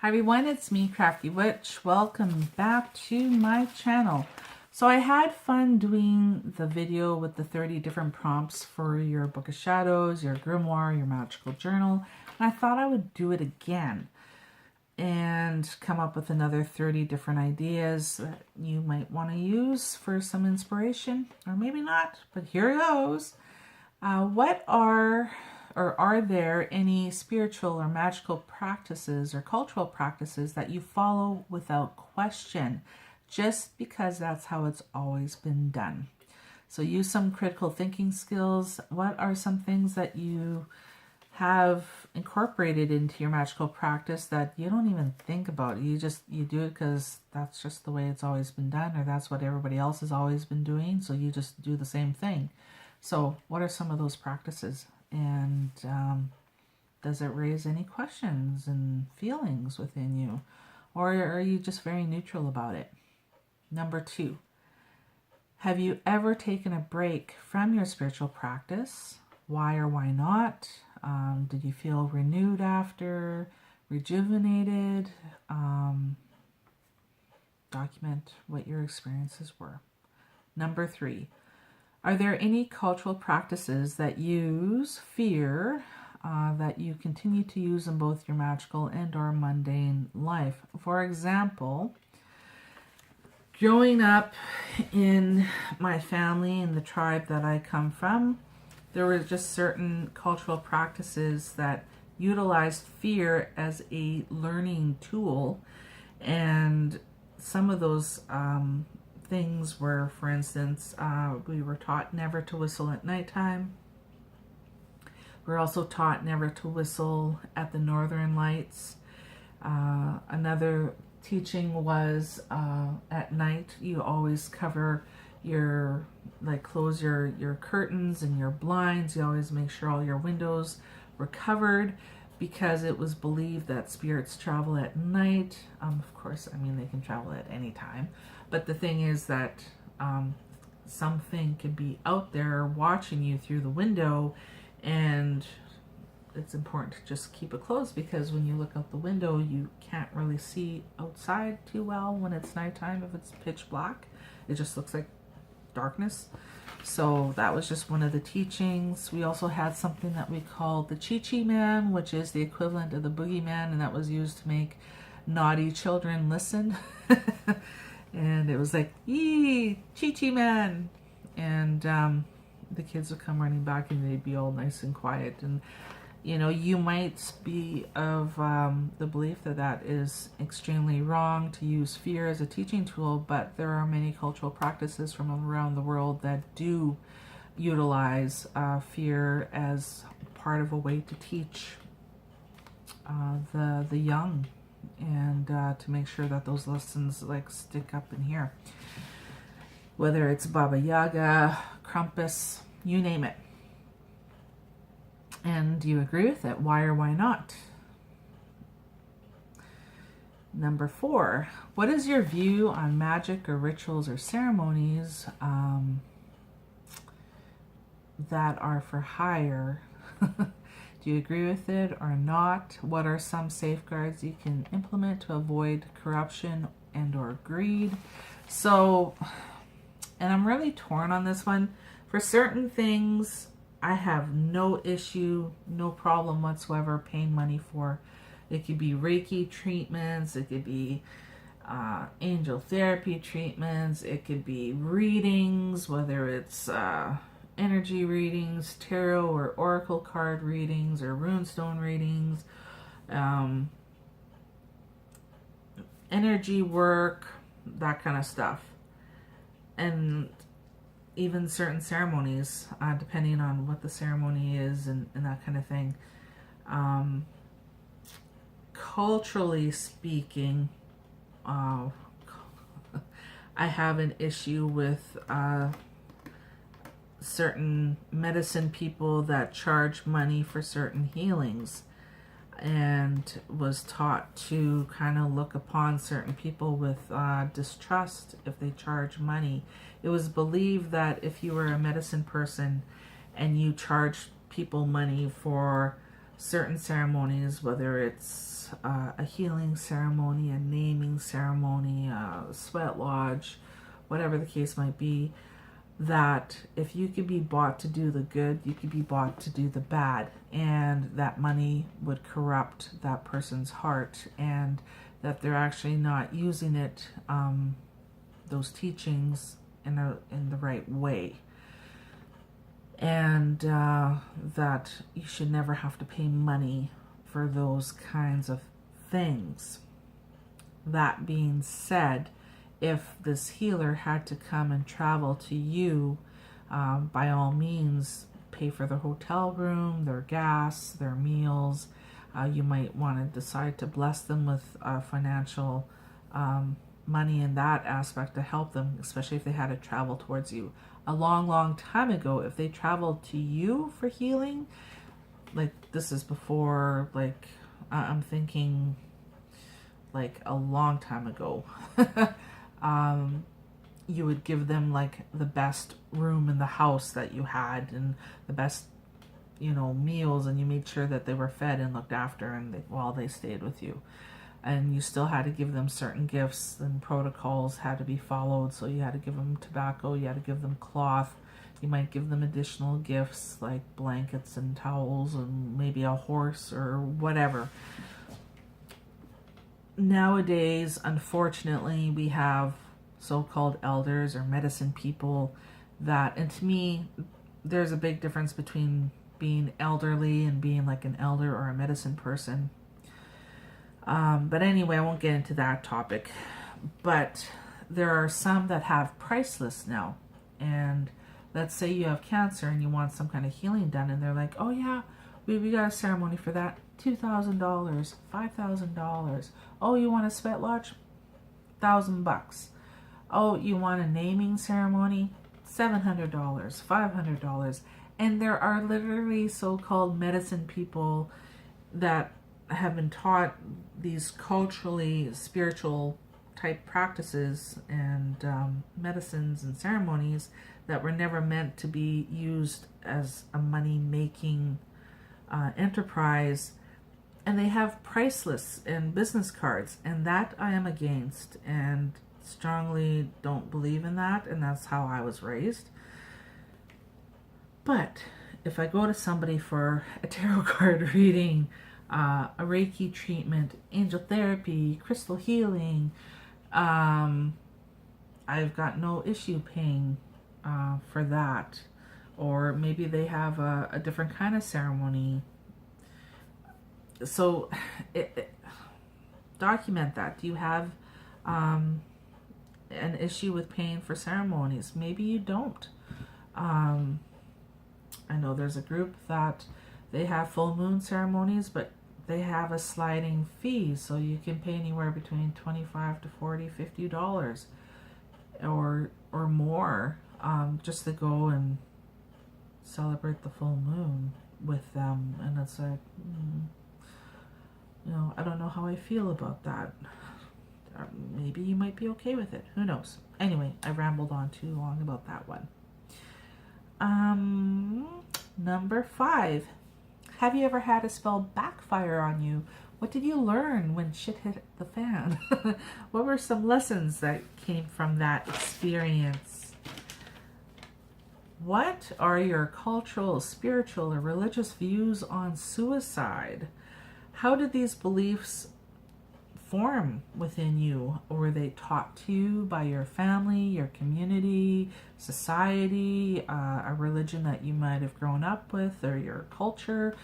Hi everyone, it's me, Crafty Witch. Welcome back to my channel. So I had fun doing the video with the 30 different prompts for your Book of Shadows, your grimoire, your magical journal, and I thought I would do it again and come up with another 30 different ideas that you might want to use for some inspiration, or maybe not, but here goes. Are there any spiritual or magical practices or cultural practices that you follow without question, just because that's how it's always been done? So use some critical thinking skills. What are some things that you have incorporated into your magical practice that you don't even think about? You do it because that's just the way it's always been done, or that's what everybody else has always been doing, so you just do the same thing. So what are some of those practices? And does it raise any questions and feelings within you? Or are you just very neutral about it? Number 2, have you ever taken a break from your spiritual practice? Why or why not? Did you feel renewed after, rejuvenated? Document what your experiences were. Number 3, are there any cultural practices that use fear that you continue to use in both your magical and or mundane life? For example, growing up in my family and the tribe that I come from, there were just certain cultural practices that utilized fear as a learning tool, and some of those things were, for instance, we were taught never to whistle at nighttime. We were also taught never to whistle at the northern lights. Another teaching was at night you always cover close your curtains and your blinds. You always make sure all your windows were covered, because it was believed that spirits travel at night. Of course, I mean, they can travel at any time. But the thing is that something could be out there watching you through the window, and it's important to just keep it closed, because when you look out the window, you can't really see outside too well when it's nighttime. If it's pitch black, it just looks like darkness. So that was just one of the teachings. We also had something that we called the Chi-Chi Man, which is the equivalent of the boogeyman, and that was used to make naughty children listen. And it was like, yee, Chi-Chi Man. And the kids would come running back and they'd be all nice and quiet. And, you know, you might be of the belief that that is extremely wrong to use fear as a teaching tool, but there are many cultural practices from around the world that do utilize fear as part of a way to teach the young, and to make sure that those lessons stick up in here. Whether it's Baba Yaga, Krampus, you name it. And do you agree with it? Why or why not? Number 4, what is your view on magic or rituals or ceremonies that are for hire? Do you agree with it or not? What are some safeguards you can implement to avoid corruption and or greed? So, and I'm really torn on this one. For certain things, I have no issue, no problem whatsoever paying money for. It could be Reiki treatments, it could be angel therapy treatments, it could be readings, whether it's energy readings, tarot or oracle card readings, or runestone readings, energy work, that kind of stuff. And even certain ceremonies, depending on what the ceremony is and that kind of thing. Culturally speaking, I have an issue with certain medicine people that charge money for certain healings, and was taught to kind of look upon certain people with distrust if they charge money. It was believed that if you were a medicine person and you charged people money for certain ceremonies, whether it's a healing ceremony, a naming ceremony, a sweat lodge, whatever the case might be, that if you could be bought to do the good, you could be bought to do the bad, and that money would corrupt that person's heart, and that they're actually not using it, those teachings, in the right way, and that you should never have to pay money for those kinds of things. That being said, if this healer had to come and travel to you, by all means, pay for their hotel room, their gas, their meals. You might want to decide to bless them with financial money in that aspect to help them, especially if they had to travel towards you. A long, long time ago, if they traveled to you for healing, like this is before, like I'm thinking like a long time ago, you would give them like the best room in the house that you had, and the best, meals, and you made sure that they were fed and looked after, and while they stayed with you. And you still had to give them certain gifts, and protocols had to be followed. So you had to give them tobacco, you had to give them cloth, you might give them additional gifts like blankets and towels and maybe a horse or whatever. Nowadays, unfortunately, we have so-called elders or medicine people that, and to me, there's a big difference between being elderly and being like an elder or a medicine person. But anyway, I won't get into that topic. But there are some that have price lists now. And let's say you have cancer and you want some kind of healing done, and they're like, oh yeah, we got a ceremony for that. $2,000, $5,000. Oh, you want a sweat lodge? $1,000. Oh, you want a naming ceremony? $700, $500. And there are literally so-called medicine people that have been taught these culturally spiritual type practices and medicines and ceremonies that were never meant to be used as a money-making enterprise. And they have price lists and business cards, and that I am against and strongly don't believe in that, and that's how I was raised. But if I go to somebody for a tarot card reading, a Reiki treatment, angel therapy, crystal healing, I've got no issue paying for that. Or maybe they have a different kind of ceremony. So document that. Do you have an issue with paying for ceremonies? Maybe you don't. I know there's a group that they have full moon ceremonies, but they have a sliding fee, so you can pay anywhere between $25 to $40, $50 or more, just to go and celebrate the full moon with them. And it's like, I don't know how I feel about that. Maybe you might be okay with it. Who knows? Anyway, I rambled on too long about that one. Number 5. Have you ever had a spell backfire on you? What did you learn when shit hit the fan? What were some lessons that came from that experience? What are your cultural, spiritual, or religious views on suicide? How did these beliefs form within you? Or were they taught to you by your family, your community, society, a religion that you might have grown up with, or your culture?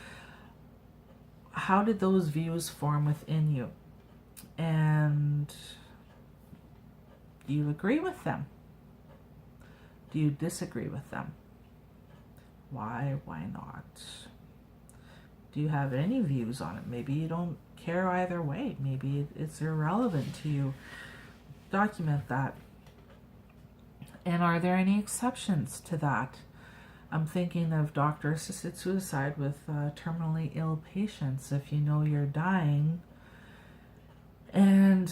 How did those views form within you? And do you agree with them? Do you disagree with them? Why not? Do you have any views on it? Maybe you don't care either way. Maybe it's irrelevant to you. Document that. And are there any exceptions to that? I'm thinking of doctor-assisted suicide with terminally ill patients. If you know you're dying, and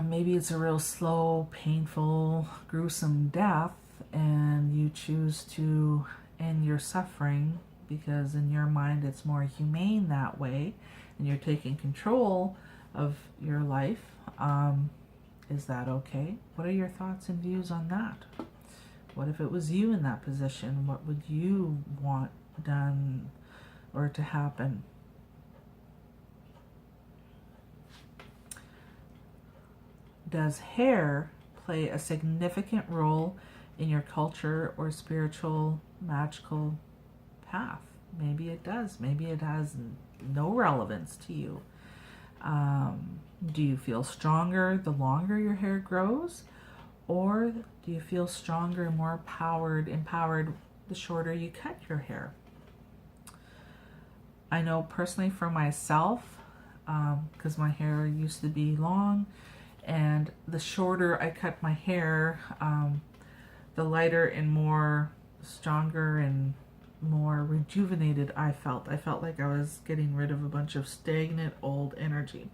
maybe it's a real slow, painful, gruesome death, and you choose to end your suffering because in your mind it's more humane that way and you're taking control of your life. Is that okay? What are your thoughts and views on that? What if it was you in that position? What would you want done or to happen? Does hair play a significant role in your culture or spiritual, magical path? Maybe it does. Maybe it has no relevance to you. Do you feel stronger the longer your hair grows? Or do you feel stronger, more empowered the shorter you cut your hair? I know personally for myself, because my hair used to be long, and the shorter I cut my hair, the lighter and more stronger and more rejuvenated I felt. I felt like I was getting rid of a bunch of stagnant old energy.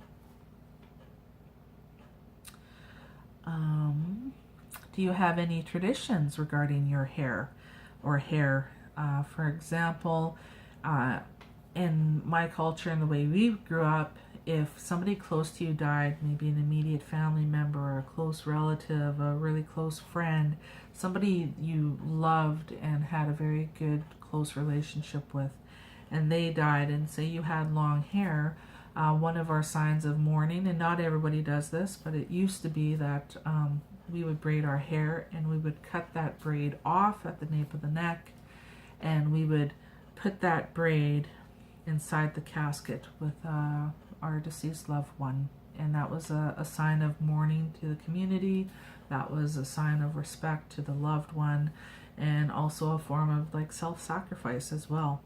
Do you have any traditions regarding your hair or hair? For example, in my culture and the way we grew up, if somebody close to you died, maybe an immediate family member or a close relative, a really close friend, somebody you loved and had a very good close relationship with, and they died, and say you had long hair, one of our signs of mourning, and not everybody does this, but it used to be that we would braid our hair and we would cut that braid off at the nape of the neck, and we would put that braid inside the casket with our deceased loved one. And that was a sign of mourning to the community. That was a sign of respect to the loved one, and also a form of like self-sacrifice as well.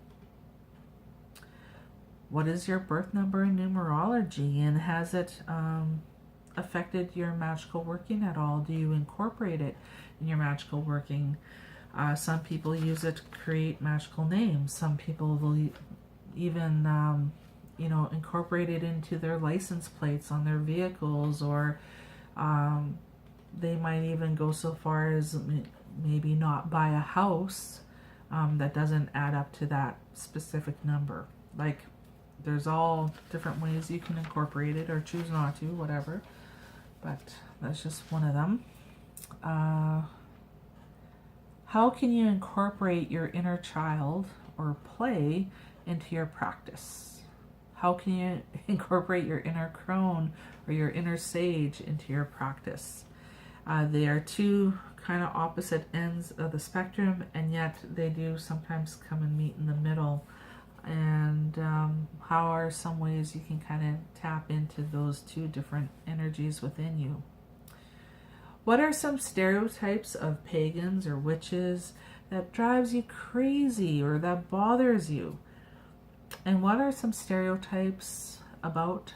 What is your birth number in numerology, and has it affected your magical working at all? Do you incorporate it in your magical working? Some people use it to create magical names. Some people will even incorporate it into their license plates on their vehicles, or they might even go so far as maybe not buy a house that doesn't add up to that specific number. Like, there's all different ways you can incorporate it, or choose not to, whatever. But that's just one of them. How can you incorporate your inner child or play into your practice? How can you incorporate your inner crone or your inner sage into your practice? They are two kind of opposite ends of the spectrum, and yet they do sometimes come and meet in the middle. And how are some ways you can kind of tap into those two different energies within you? What are some stereotypes of pagans or witches that drives you crazy or that bothers you? And what are some stereotypes about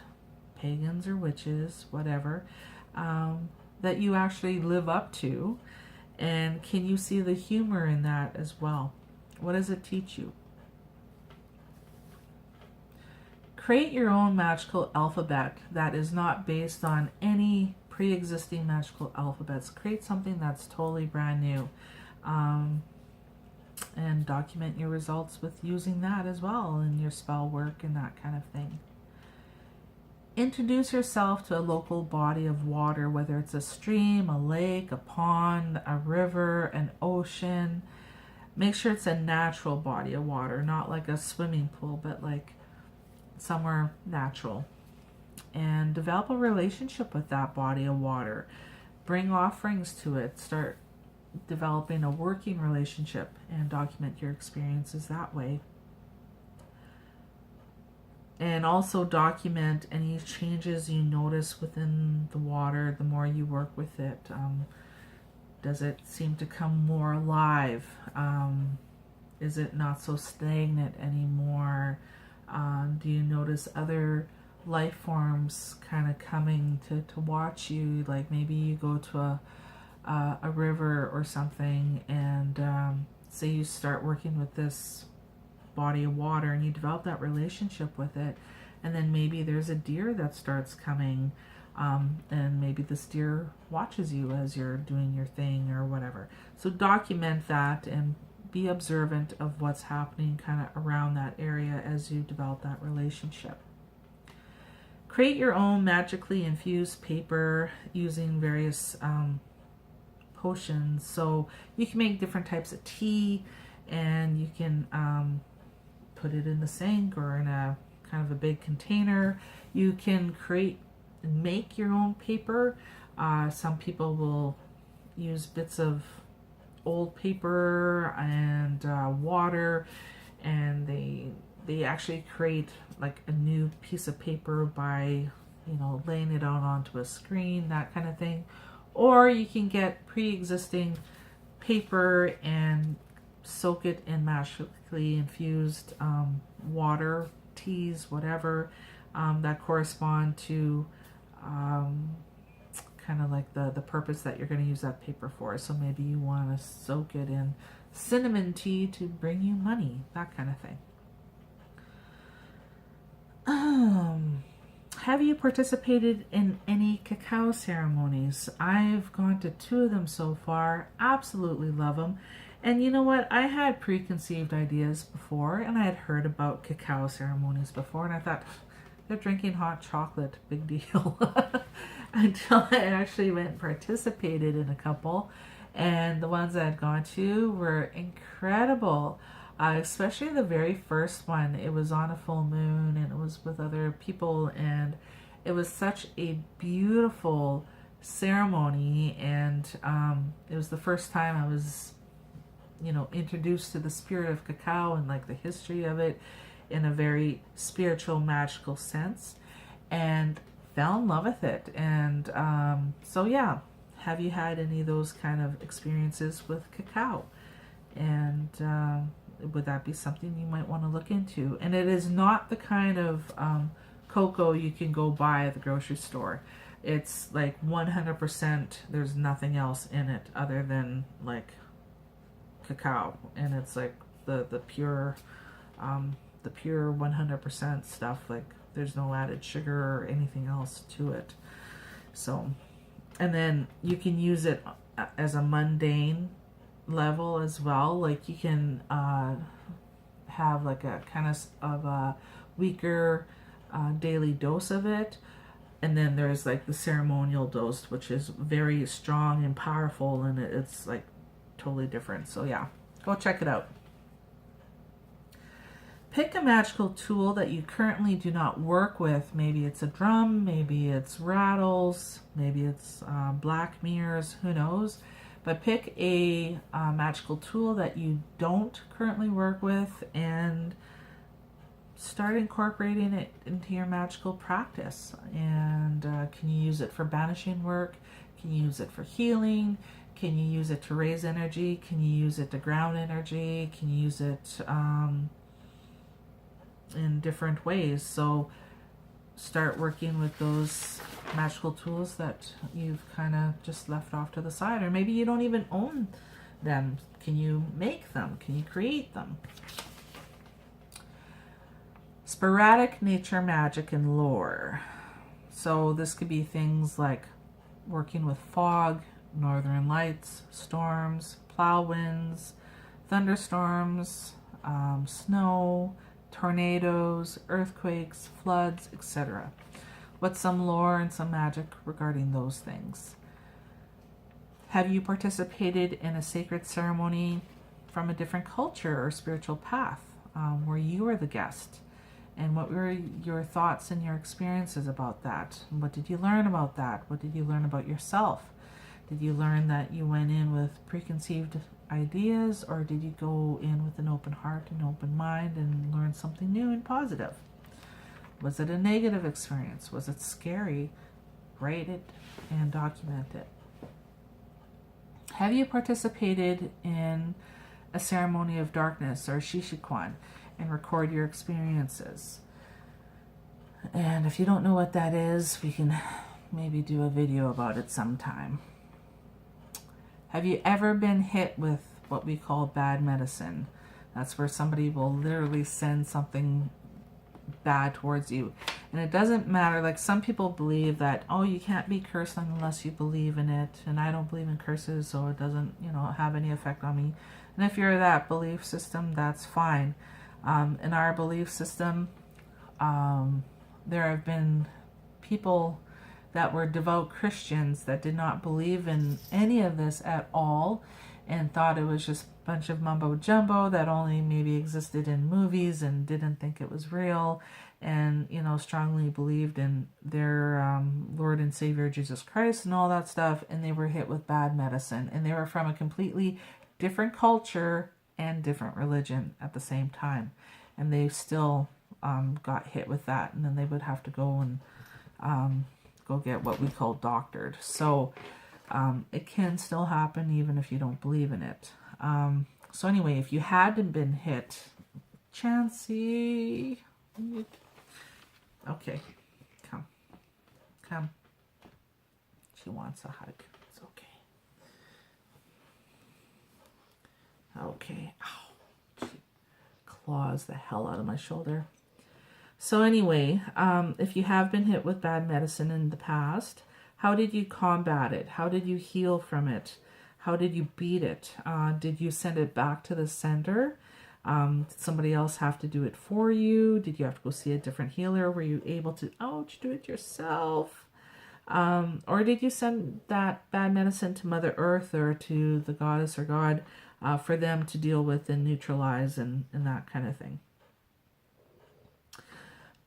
pagans or witches, whatever, that you actually live up to? And can you see the humor in that as well? What does it teach you? Create your own magical alphabet that is not based on any pre-existing magical alphabets. Create something that's totally brand new. And document your results with using that as well in your spell work and that kind of thing. Introduce yourself to a local body of water, whether it's a stream, a lake, a pond, a river, an ocean. Make sure it's a natural body of water, not like a swimming pool, but like somewhere natural. And develop a relationship with that body of water. Bring offerings to it. Start developing a working relationship and document your experiences that way. And also document any changes you notice within the water the more you work with it. Does it seem to come more alive? Is it not so stagnant anymore? Do you notice other life forms kind of coming to watch you? Like maybe you go to a river or something, and say you start working with this body of water and you develop that relationship with it, and then maybe there's a deer that starts coming, and maybe this deer watches you as you're doing your thing or whatever. So document that and be observant of what's happening kind of around that area as you develop that relationship. Create your own magically infused paper using various potions. So you can make different types of tea, and you can put it in the sink or in a kind of a big container. You can make your own paper. Some people will use bits of old paper and water, and they actually create like a new piece of paper by, you know, laying it out onto a screen, that kind of thing. Or you can get pre-existing paper and soak it in magically infused water, teas, whatever, that correspond to kind of like the purpose that you're going to use that paper for. So maybe you want to soak it in cinnamon tea to bring you money, that kind of thing. Have you participated in any cacao ceremonies? I've gone to 2 of them so far. Absolutely love them. And you know what? I had preconceived ideas before, and I had heard about cacao ceremonies before, and I thought, they're drinking hot chocolate, big deal. Until I actually went and participated in a couple, and the ones I had gone to were incredible. Especially the very first one. It was on a full moon, and it was with other people, and it was such a beautiful ceremony. And it was the first time I was, you know, introduced to the spirit of cacao and like the history of it in a very spiritual, magical sense, and fell in love with it. And so yeah, have you had any of those kind of experiences with cacao? And would that be something you might want to look into? And it is not the kind of cocoa you can go buy at the grocery store. It's like 100%, there's nothing else in it other than like cacao, and it's like the pure 100% stuff. Like there's no added sugar or anything else to it. So, and then you can use it as a mundane level as well. Like you can have like a kind of a weaker daily dose of it, and then there's like the ceremonial dose, which is very strong and powerful, and it's like totally different. So yeah, go check it out. Pick a magical tool that you currently do not work with. Maybe it's a drum, maybe it's rattles, maybe it's black mirrors, who knows. But pick a magical tool that you don't currently work with and start incorporating it into your magical practice. And can you use it for banishing work? Can you use it for healing? Can you use it to raise energy? Can you use it to ground energy? Can you use it in different ways? So start working with those magical tools that you've kind of just left off to the side, or maybe you don't even own them. Can you make them? Can you create them? Sporadic nature magic and lore. So this could be things like working with fog, northern lights, storms, plow winds, thunderstorms, snow, tornadoes, earthquakes, floods, etc. What's some lore and some magic regarding those things? Have you participated in a sacred ceremony from a different culture or spiritual path where you were the guest? And what were your thoughts and your experiences about that? What did you learn about that? What did you learn about yourself? Did you learn that you went in with preconceived ideas, or did you go in with an open heart and open mind and learn something new and positive? Was it a negative experience? Was it scary? Write it and document it. Have you participated in a ceremony of darkness or Shishikwan and record your experiences? And if you don't know what that is, we can maybe do a video about it sometime. Have you ever been hit with what we call bad medicine? That's where somebody will literally send something bad towards you. And it doesn't matter. Like some people believe that, oh, you can't be cursed unless you believe in it. And I don't believe in curses, so it doesn't, have any effect on me. And if you're that belief system, that's fine. In our belief system, there have been people that were devout Christians that did not believe in any of this at all and thought it was just a bunch of mumbo jumbo that only maybe existed in movies and didn't think it was real, and strongly believed in their Lord and Savior Jesus Christ and all that stuff, and they were hit with bad medicine, and they were from a completely different culture and different religion at the same time, and they still got hit with that, and then they would have to go and go get what we call doctored. So it can still happen even if you don't believe in it. So anyway, if you hadn't been hit, Chansey, okay, come. She wants a hug. It's okay. Okay. Ow. She claws the hell out of my shoulder. So anyway, if you have been hit with bad medicine in the past, how did you combat it? How did you heal from it? How did you beat it? Did you send it back to the center? Did somebody else have to do it for you? Did you have to go see a different healer? Were you able to, do it yourself? Or did you send that bad medicine to Mother Earth or to the goddess or god for them to deal with and neutralize and that kind of thing?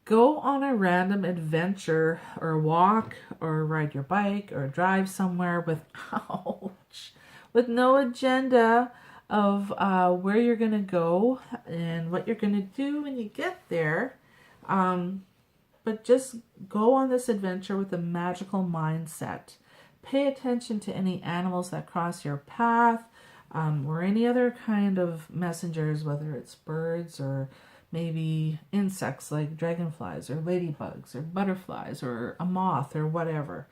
Go on a random adventure or walk or ride your bike or drive somewhere with no agenda of where you're going to go and what you're going to do when you get there. But just go on this adventure with a magical mindset. Pay attention to any animals that cross your path or any other kind of messengers, whether it's birds or maybe insects like dragonflies or ladybugs or butterflies or a moth or whatever.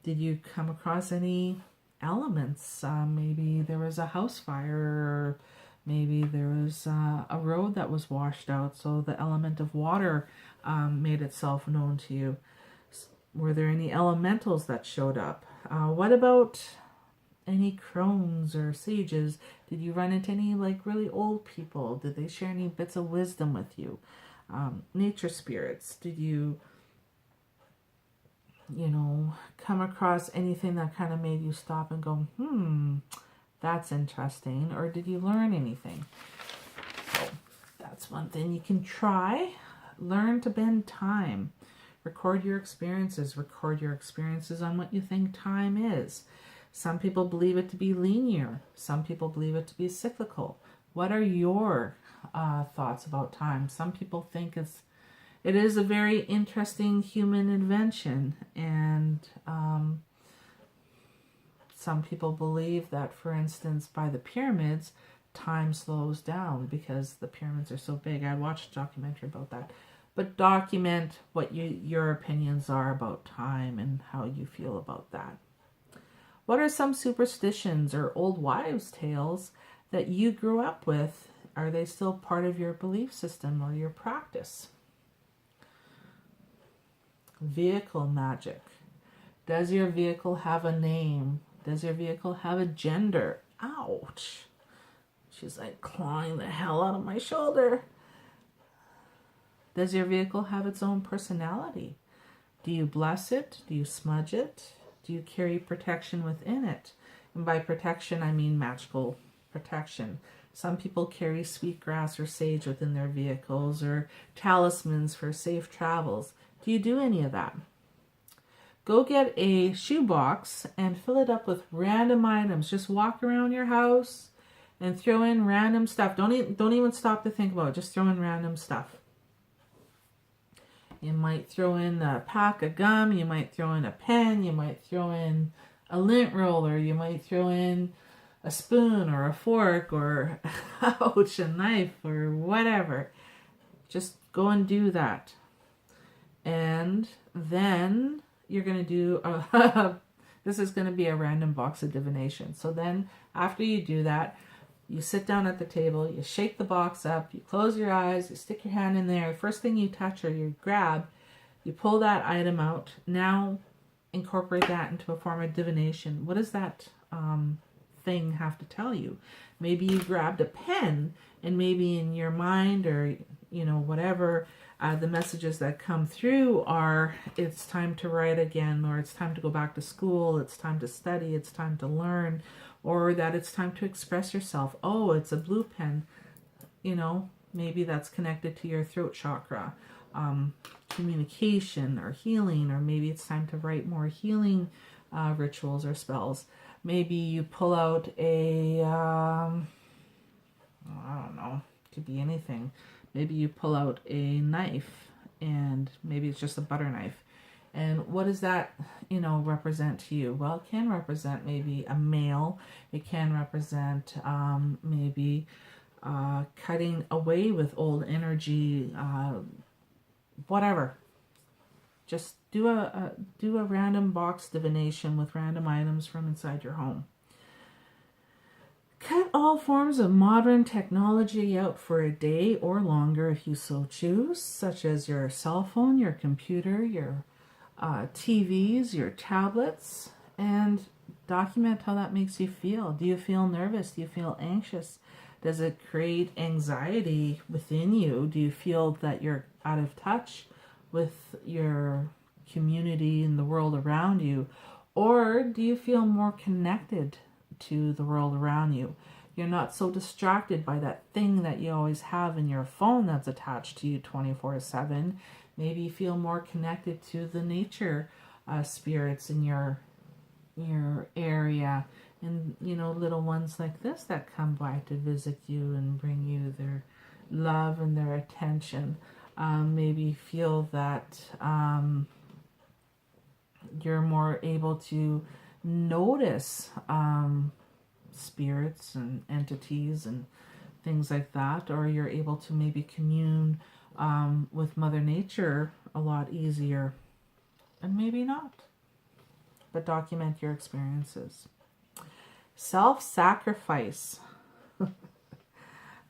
Did you come across any elements? Maybe there was a house fire, or maybe there was a road that was washed out, so the element of water made itself known to you. Were there any elementals that showed up? What about any crones or sages? Did you run into any really old people? Did they share any bits of wisdom with you? Nature spirits, did you come across anything that kind of made you stop and go, that's interesting? Or did you learn anything? So that's one thing you can try. Learn to bend time. Record your experiences. Record your experiences on what you think time is. Some people believe it to be linear. Some people believe it to be cyclical. What are your thoughts about time? Some people think it is a very interesting human invention, and some people believe that, for instance, by the pyramids, time slows down because the pyramids are so big. I watched a documentary about that. But document what your opinions are about time and how you feel about that. What are some superstitions or old wives' tales that you grew up with? Are they still part of your belief system or your practice? Vehicle magic. Does your vehicle have a name? Does your vehicle have a gender? Ouch. She's clawing the hell out of my shoulder. Does your vehicle have its own personality? Do you bless it? Do you smudge it? Do you carry protection within it? And by protection, I mean magical protection. Some people carry sweetgrass or sage within their vehicles, or talismans for safe travels. Do you do any of that? Go get a shoebox and fill it up with random items. Just walk around your house and throw in random stuff. Don't even stop to think about it. Just throw in random stuff. You might throw in a pack of gum. You might throw in a pen. You might throw in a lint roller. You might throw in a spoon or a fork or a knife or whatever. Just go and do that. And then you're going to do this is going to be a random box of divination. So then after you do that, you sit down at the table, you shake the box up, you close your eyes, you stick your hand in there. First thing you touch or you grab, you pull that item out. Now incorporate that into a form of divination. What does that thing have to tell you? Maybe you grabbed a pen, and maybe in your mind, or whatever, the messages that come through are, it's time to write again, or it's time to go back to school, it's time to study, it's time to learn, or that it's time to express yourself. Oh, it's a blue pen. Maybe that's connected to your throat chakra. Communication or healing, or maybe it's time to write more healing rituals or spells. Maybe you pull out a, I don't know, could be anything. Maybe you pull out a knife, and maybe it's just a butter knife. And what does that, represent to you? Well, it can represent maybe a male. It can represent maybe cutting away with old energy, whatever. Just do a random box divination with random items from inside your home. Cut all forms of modern technology out for a day or longer if you so choose, such as your cell phone, your computer, your TVs, your tablets, and document how that makes you feel. Do you feel nervous? Do you feel anxious? Does it create anxiety within you? Do you feel that you're out of touch with your community and the world around you? Or do you feel more connected to the world around you? You're not so distracted by that thing that you always have in your phone that's attached to you 24/7. Maybe you feel more connected to the nature spirits in your area, and little ones like this that come by to visit you and bring you their love and their attention. Maybe feel that you're more able to notice spirits and entities and things like that, or you're able to maybe commune with Mother Nature a lot easier, and maybe not. But document your experiences. Self-sacrifice.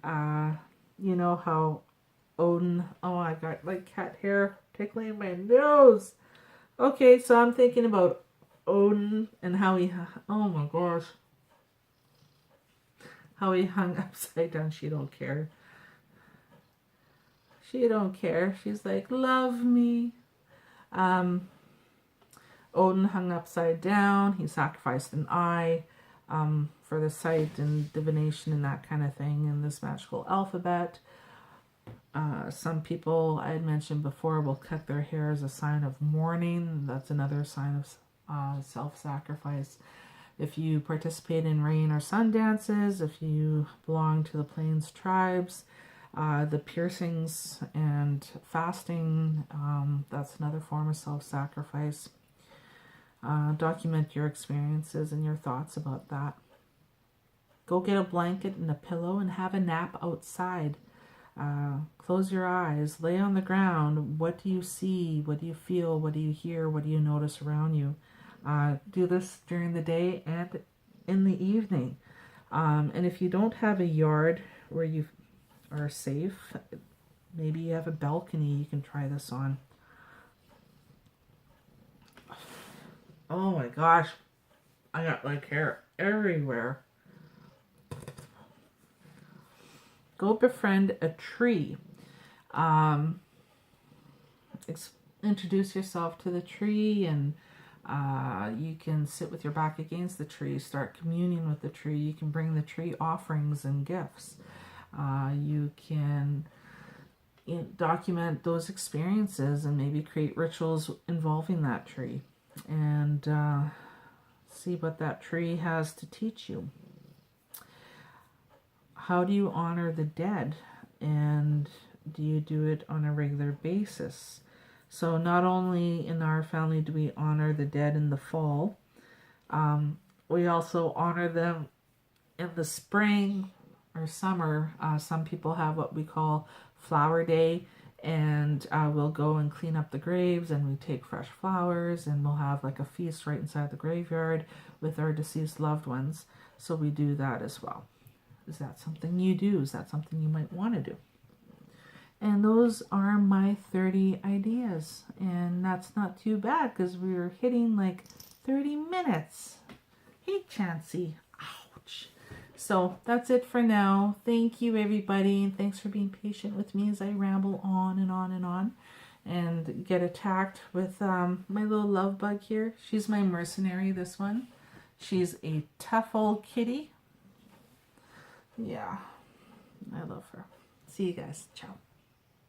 You know how Odin, oh, I got like cat hair tickling my nose. Okay, so I'm thinking about Odin and how he, oh my gosh, how he hung upside down. She don't care. She don't care. She's like, love me. Odin hung upside down. He sacrificed an eye for the sight and divination and that kind of thing in this magical alphabet. Some people, I had mentioned before, will cut their hair as a sign of mourning. That's another sign of self-sacrifice. If you participate in rain or sun dances, if you belong to the Plains tribes, the piercings and fasting, that's another form of self-sacrifice. Document your experiences and your thoughts about that. Go get a blanket and a pillow and have a nap outside. Close your eyes, lay on the ground. What do you see? What do you feel? What do you hear? What do you notice around you? Do this during the day and in the evening. And if you don't have a yard where you are safe, maybe you have a balcony you can try this on. Oh my gosh, I got like hair everywhere. Go befriend a tree. Introduce yourself to the tree, and you can sit with your back against the tree, start communing with the tree. You can bring the tree offerings and gifts. You can document those experiences and maybe create rituals involving that tree, and see what that tree has to teach you. How do you honor the dead, and do you do it on a regular basis? So not only in our family do we honor the dead in the fall, we also honor them in the spring or summer. Some people have what we call Flower Day, and we'll go and clean up the graves, and we take fresh flowers, and we'll have like a feast right inside the graveyard with our deceased loved ones. So we do that as well. Is that something you do? Is that something you might want to do? And those are my 30 ideas. And that's not too bad because we were hitting like 30 minutes. Hey, Chansey. Ouch. much. So that's it for now. Thank you, everybody, and thanks for being patient with me as I ramble on and on and on and get attacked with my little love bug here. She's my mercenary, this one. She's a tough old kitty. Yeah, I love her. See you guys. Ciao.